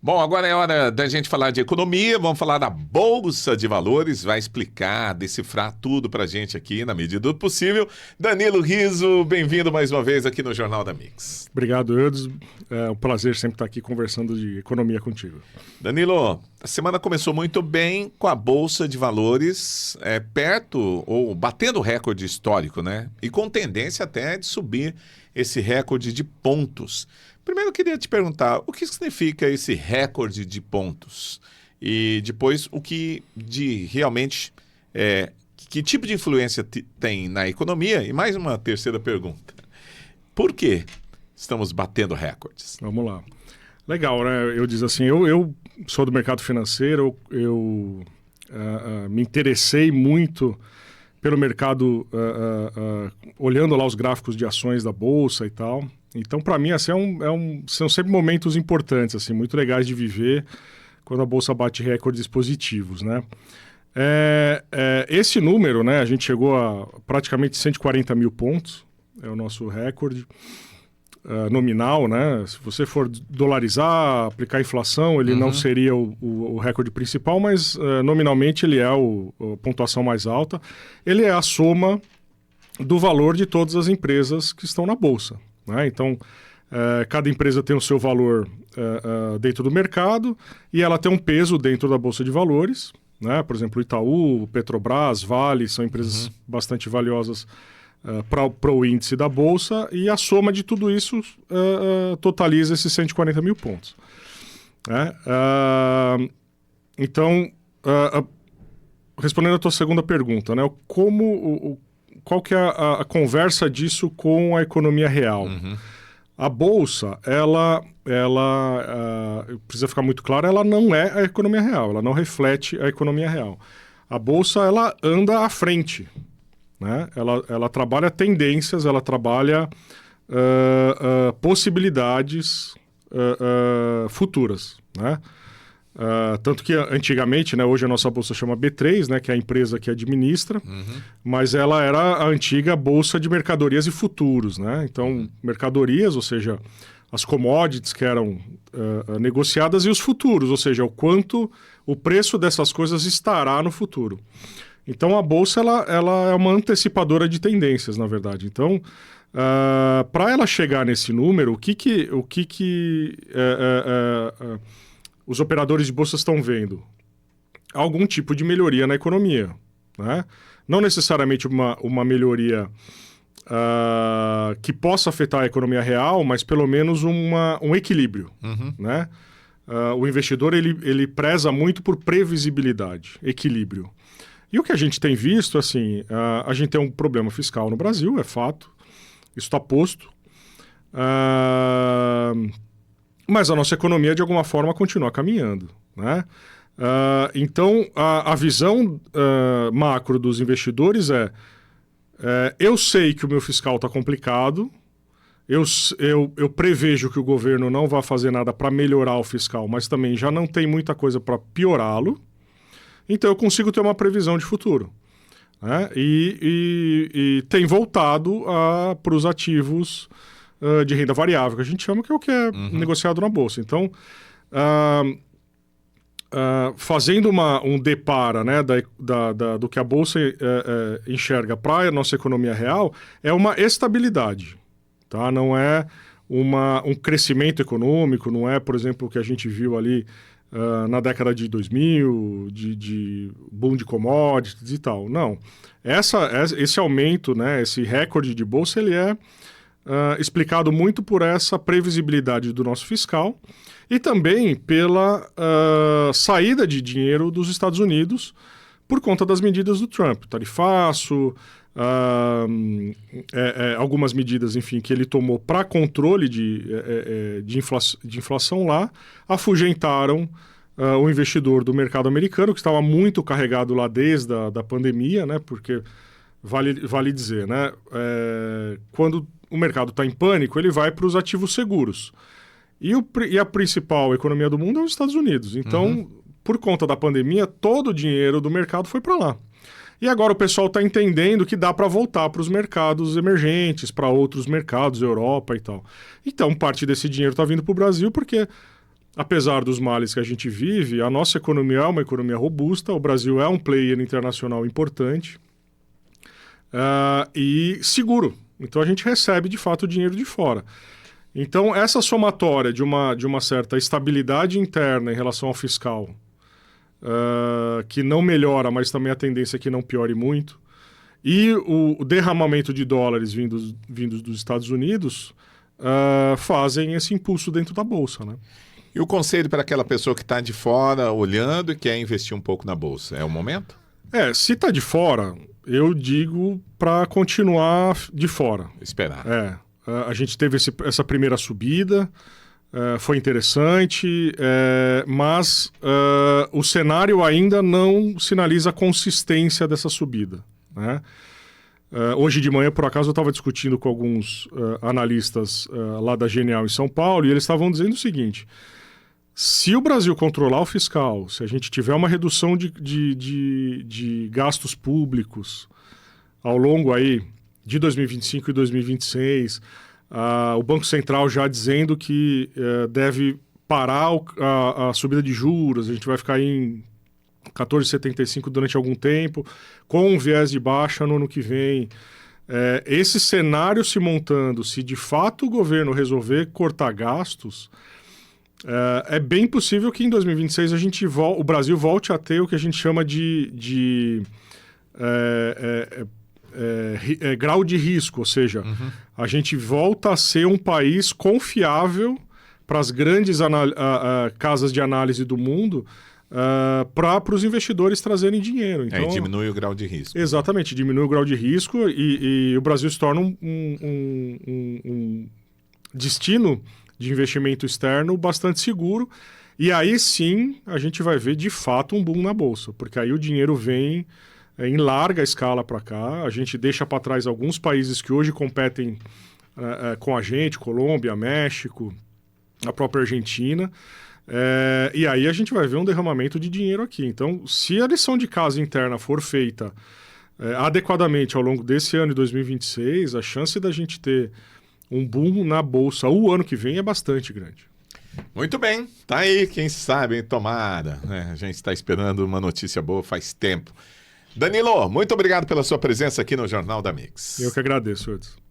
Bom, agora é hora da gente falar de economia, vamos falar da Bolsa de Valores, vai explicar, decifrar tudo pra gente aqui na medida do possível. Danilo Riso, bem-vindo mais uma vez aqui no Jornal da Mix. Obrigado, Eudes. É um prazer sempre estar aqui conversando de economia contigo. Danilo, a semana começou muito bem com a Bolsa de Valores perto ou batendo o recorde histórico, né? E com tendência até de subir esse recorde de pontos. Primeiro eu queria te perguntar, o que significa esse recorde de pontos? E depois, o que realmente, que tipo de influência tem na economia? E mais uma terceira pergunta, por que estamos batendo recordes? Vamos lá. Legal, né? Eu diz assim, eu sou do mercado financeiro, eu me interessei muito pelo mercado, olhando lá os gráficos de ações da Bolsa e tal. Então, para mim, assim, são sempre momentos importantes, assim, muito legais de viver quando a Bolsa bate recordes positivos, né? Esse número, né, a gente chegou a praticamente 140 mil pontos, é o nosso recorde nominal, né? Se você for dolarizar, aplicar inflação, ele não seria o recorde principal, mas nominalmente ele é a pontuação mais alta. Ele é a soma do valor de todas as empresas que estão na Bolsa. Né? Então, cada empresa tem o seu valor dentro do mercado e ela tem um peso dentro da Bolsa de Valores. Né? Por exemplo, Itaú, Petrobras, Vale são empresas bastante valiosas para o índice da Bolsa e a soma de tudo isso totaliza esses 140 mil pontos. Né? Então, respondendo a tua segunda pergunta, né? Qual que é a conversa disso com a economia real? A Bolsa, ela precisa ficar muito claro, ela não é a economia real, ela não reflete a economia real. A Bolsa, ela anda à frente, né? Ela trabalha tendências, ela trabalha possibilidades futuras, né? Tanto que antigamente, né, hoje a nossa bolsa chama B3, né, que é a empresa que administra, mas ela era a antiga bolsa de mercadorias e futuros, né? Então, mercadorias, ou seja, as commodities que eram negociadas e os futuros, ou seja, o preço dessas coisas estará no futuro. Então, a bolsa ela é uma antecipadora de tendências, na verdade. Então, para ela chegar nesse número, o que os operadores de bolsa estão vendo? Algum tipo de melhoria na economia. Né? Não necessariamente uma melhoria que possa afetar a economia real, mas pelo menos um equilíbrio. Né? O investidor ele preza muito por previsibilidade, equilíbrio. E o que a gente tem visto, assim, a gente tem um problema fiscal no Brasil, é fato, isso está posto. Mas a nossa economia, de alguma forma, continua caminhando. Né? Então, a visão macro dos investidores eu sei que o meu fiscal está complicado, eu prevejo que o governo não vai fazer nada para melhorar o fiscal, mas também já não tem muita coisa para piorá-lo, então eu consigo ter uma previsão de futuro. Né? E tem voltado para os ativos de renda variável, que a gente chama, que é o que é negociado na Bolsa. Então, fazendo um depara, né, do que a Bolsa enxerga para a nossa economia real, é uma estabilidade. Tá? Não é um crescimento econômico, não é, por exemplo, o que a gente viu ali na década de 2000, de boom de commodities e tal. Não. Esse aumento, né, esse recorde de Bolsa, ele é explicado muito por essa previsibilidade do nosso fiscal e também pela saída de dinheiro dos Estados Unidos por conta das medidas do Trump, tarifaço, algumas medidas, enfim, que ele tomou para controle de inflação lá, afugentaram o investidor do mercado americano, que estava muito carregado lá desde a pandemia, né? Porque vale dizer, né? Quando o mercado está em pânico, ele vai para os ativos seguros. E a principal economia do mundo é os Estados Unidos. Então, por conta da pandemia, todo o dinheiro do mercado foi para lá. E agora o pessoal está entendendo que dá para voltar para os mercados emergentes, para outros mercados, Europa e tal. Então, parte desse dinheiro está vindo para o Brasil porque apesar dos males que a gente vive, a nossa economia é uma economia robusta, o Brasil é um player internacional importante e seguro. Então a gente recebe, de fato, o dinheiro de fora. Então essa somatória de uma certa estabilidade interna em relação ao fiscal, que não melhora, mas também a tendência é que não piore muito, e o derramamento de dólares vindos dos Estados Unidos fazem esse impulso dentro da Bolsa, né? E o conselho para aquela pessoa que está de fora olhando e quer investir um pouco na Bolsa, é o momento? Se está de fora, eu digo para continuar de fora. Esperar. A gente teve essa primeira subida, foi interessante, mas o cenário ainda não sinaliza a consistência dessa subida, né? Hoje de manhã, por acaso, eu estava discutindo com alguns analistas lá da Genial em São Paulo e eles estavam dizendo o seguinte: se o Brasil controlar o fiscal, se a gente tiver uma redução de gastos públicos ao longo aí de 2025 e 2026, o Banco Central já dizendo que deve parar a subida de juros, a gente vai ficar em 14,75 durante algum tempo, com um viés de baixa no ano que vem. Esse cenário se montando, se de fato o governo resolver cortar gastos, é bem possível que em 2026 o Brasil volte a ter o que a gente chama de grau de risco, ou seja, a gente volta a ser um país confiável para as grandes casas de análise do mundo, para os investidores trazerem dinheiro. Então, e diminui o grau de risco. Exatamente, diminui o grau de risco e o Brasil se torna um destino de investimento externo bastante seguro. E aí sim a gente vai ver de fato um boom na Bolsa, porque aí o dinheiro vem em larga escala para cá, a gente deixa para trás alguns países que hoje competem com a gente, Colômbia, México, a própria Argentina, e aí a gente vai ver um derramamento de dinheiro aqui. Então, se a lição de casa interna for feita adequadamente ao longo desse ano de 2026, a chance da gente ter um boom na Bolsa o ano que vem é bastante grande. Muito bem, tá aí, quem sabe, hein? Tomara, né? A gente está esperando uma notícia boa faz tempo. Danilo, muito obrigado pela sua presença aqui no Jornal da Mix. Eu que agradeço, Edson.